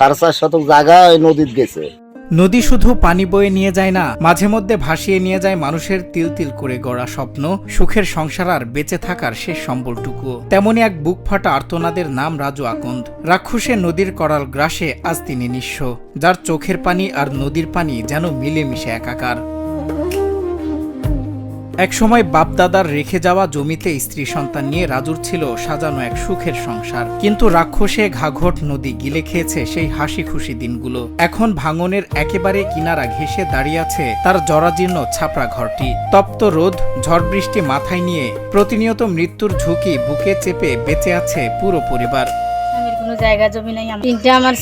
4.5 শতক জায়গা ওই নদীত গেছে। নদী শুধু পানি বয়ে নিয়ে যায় না, মাঝে মধ্যে ভাসিয়ে নিয়ে যায় মানুষের তিল তিল করে গড়া স্বপ্ন, সুখের সংসার আর বেঁচে থাকার শেষ সম্বলটুকু। তেমনি এক বুক ফাটা আর্তনাদের নাম রাজু আকন্দ। রাক্ষসে নদীর করাল গ্রাসে আজ তিনি নিঃস্ব, যার চোখের পানি আর নদীর পানি যেন মিলেমিশে একাকার। একসময় বাপদাদার রেখে যাওয়া জমিতে স্ত্রী সন্তান নিয়ে রাজুর ছিল সাজানো এক সুখের সংসার, কিন্তু রাক্ষসে ঘাঘট নদী গিলে খেয়েছে সেই হাসি খুশি দিনগুলো। এখন ভাঙনের একেবারে কিনারা ঘেঁষে দাঁড়িয়ে আছে তার জরাজীর্ণ ছাপড়া ঘরটি। তপ্ত রোদ, ঝড় বৃষ্টি মাথায় নিয়ে প্রতিনিয়ত মৃত্যুর ঝুঁকি বুকে চেপে বেঁচে আছে পুরো পরিবার। আমার কোনো জায়গা জমি নাই, তিনটা আমার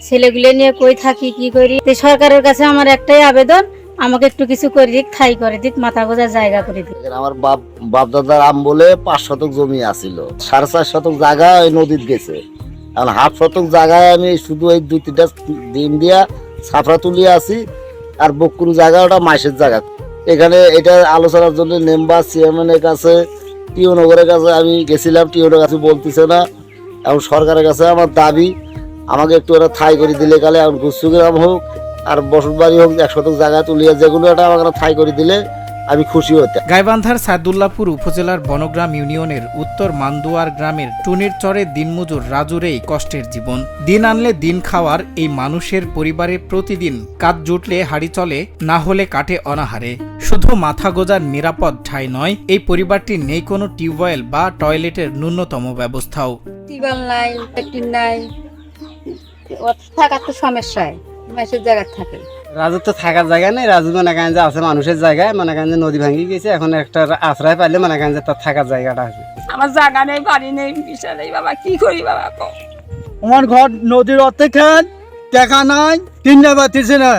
ছেলেগুলো নিয়ে কই থাকি কি করি। সরকারের কাছে আমার একটাই আবেদন, আমাকে একটু কিছু করে দিক, ঠাই করে দিক, মাথা গোজার জায়গা করে দিক। আমার বাপ দাদার আমলে 5 শতক জমি আছিল, 4.5 শতক জায়গা ওই নদীত গেছে। এখন 1/2 শতক জায়গায় আমি শুধু ওই 2-3টা ডিম দিয়া ছাপড়া তুলিয়ে আছি, আর বকুরু জায়গা ওটা মাসের জায়গা। এখানে এটা আলোচনার জন্য মেম্বার চেয়ারম্যানের কাছে, টিওনগরের কাছে আমি গেছিলাম, টিওনগরের কাছে বলতেছে না। এখন সরকারের কাছে আমার দাবি, আমাকে একটু একটা ঠাই করে দিলে কালে এখন গুচ্ছগ্রাম হোক আর বসত বাড়ি হোক 1 শতক জায়গা তুলিয়া যেগুলো এটা আমাকে ঠাই করে দিলে আমি খুশি হতাম। গাইবান্ধার সাদুল্লাপুর উপজেলার বনগ্রাম ইউনিয়নের উত্তর মান্দুয়ার গ্রামের টুনির চরে দিনমজুর রাজুর এই কষ্টের জীবন। দিন আনলে দিন খাওয়ার এই মানুষের পরিবারে প্রতিদিন কাজ জুটলে হাড়ি চলে, না হলে কাটে অনাহারে। শুধু মাথা গোজার নিরাপদ ঠাঁই নয়, এই পরিবারটির নেই কোনো টিউবওয়েল বা টয়লেটের ন্যূনতম ব্যবস্থাও। টিউবওয়েল নাই, ল্যাট্রিন নাই, থাকার তো সমস্যায় মাসের জায়গা থাকে। রাজুর তো থাকার জায়গা নেই। রাজু মনে করেন যে আছে মানুষের জায়গায়, মনে করেন যে নদী ভাঙি গেছে, এখন একটা আশ্রয় পাইলে মনে করেন যে তার থাকার জায়গাটা আছে। আমার জায়গা নেই, বাড়ি নেই, বিষয় নেই, বাবা কি করি বাবা? আমার ঘর নদীর অর্ধেকখান, টাকা নাই, 3টা বাতিছে না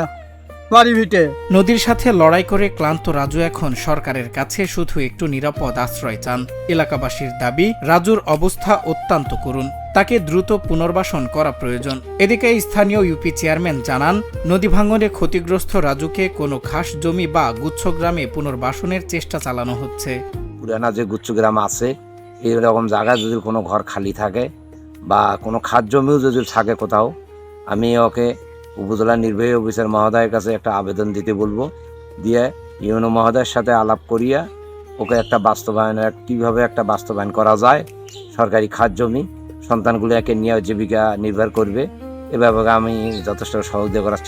বাড়ি ভিটে। নদীর সাথে লড়াই করে ক্লান্ত রাজু এখন সরকারের কাছে শুধু একটু নিরাপদ আশ্রয় চান। এলাকাবাসীর দাবি, রাজুর অবস্থা অত্যন্ত করুণ, তাকে দ্রুত পুনর্বাসন করা প্রয়োজন। এদিকে স্থানীয় ইউপি চেয়ারম্যান জানান, নদী ভাঙনে ক্ষতিগ্রস্ত রাজুকে কোনো খাস জমি বা গুচ্ছগ্রামে পুনর্বাসনের চেষ্টা চালানো হচ্ছে। পুরানা যে গুচ্ছগ্রাম আছে, এইরকম জায়গায় যদি কোনো ঘর খালি থাকে বা কোনো খাস জমিও যদি থাকে কোথাও, আমি ওকে উপজেলা নির্বাহী অফিসার মহোদয়ের কাছে একটা আবেদন দিতে বলবো, দিয়ে ইউনো মহোদয়ের সাথে আলাপ করিয়া ওকে একটা বাস্তবায়নের কীভাবে একটা বাস্তবায়ন করা যায়, সরকারি খাস জমি সন্তানগুলো একে নিয়ে জীবিকা নির্ভর করবে, এ ব্যাপারে আমি যথেষ্ট সহযোগিতা করার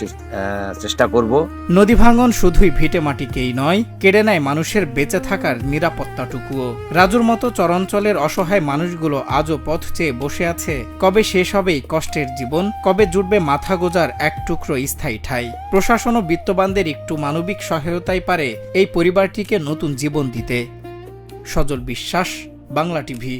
চেষ্টা করব। নদী ভাঙন শুধুই ভিটে মাটিকেই নয়, কেড়ে নেয় মানুষের বেঁচে থাকার নিরাপত্তাটুকুও। রাজুর মতো চরাঞ্চলের অসহায় মানুষগুলো আজও পথ চেয়ে বসে আছে, কবে শেষ হবে কষ্টের জীবন, কবে জুটবে মাথা গোজার এক টুকরো স্থায়ী ঠাঁই। প্রশাসন ও বিত্তবানদের একটু মানবিক সহায়তাই পারে এই পরিবারটিকে নতুন জীবন দিতে। সজল বিশ্বাস, বাংলা টিভি।